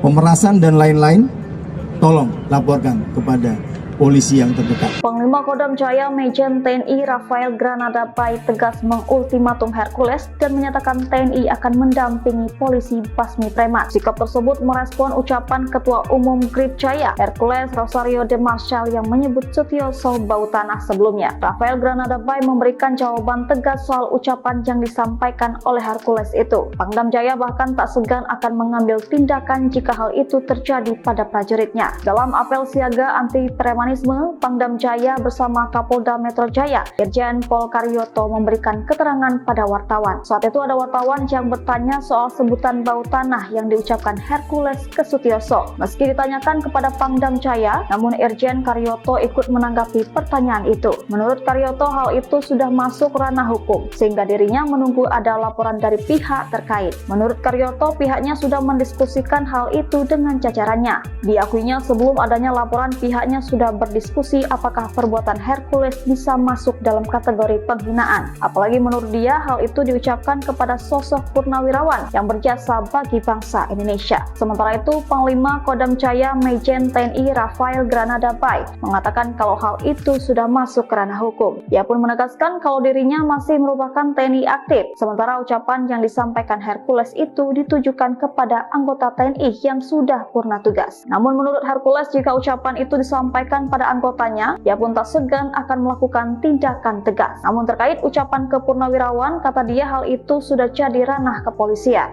pemerasan dan lain-lain, tolong laporkan kepada polisi yang terdekat. Panglima Kodam Jaya Majen TNI Rafael Granada Bay tegas mengultimatum Hercules dan menyatakan TNI akan mendampingi polisi basmi preman. Sikap tersebut merespon ucapan Ketua Umum Grip Jaya Hercules Rosario de Marshall yang menyebut Sutioso bau tanah sebelumnya. Rafael Granada Bay memberikan jawaban tegas soal ucapan yang disampaikan oleh Hercules itu. Pangdam Jaya bahkan tak segan akan mengambil tindakan jika hal itu terjadi pada prajuritnya. Dalam apel siaga anti preman Pangdam Jaya bersama Kapolda Metro Jaya, Irjen Pol Karyoto memberikan keterangan pada wartawan. Saat itu ada wartawan yang bertanya soal sebutan bau tanah yang diucapkan Hercules ke Sutioso. Meski ditanyakan kepada Pangdam Jaya, namun Irjen Karyoto ikut menanggapi pertanyaan itu. Menurut Karyoto, hal itu sudah masuk ranah hukum, sehingga dirinya menunggu ada laporan dari pihak terkait. Menurut Karyoto, pihaknya sudah mendiskusikan hal itu dengan jajarannya. Diakuinya sebelum adanya laporan, pihaknya sudah berdiskusi apakah perbuatan Hercules bisa masuk dalam kategori penghinaan. Apalagi menurut dia hal itu diucapkan kepada sosok purnawirawan yang berjasa bagi bangsa Indonesia. Sementara itu, Panglima Kodam Jaya Majen TNI Rafael Granada Bay mengatakan kalau hal itu sudah masuk ke ranah hukum. Ia pun menegaskan kalau dirinya masih merupakan TNI aktif, sementara ucapan yang disampaikan Hercules itu ditujukan kepada anggota TNI yang sudah purna tugas. Namun menurut Hercules, jika ucapan itu disampaikan pada anggotanya, ia pun tak segan akan melakukan tindakan tegas. Namun terkait ucapan ke purnawirawan, kata dia hal itu sudah jadi ranah kepolisian.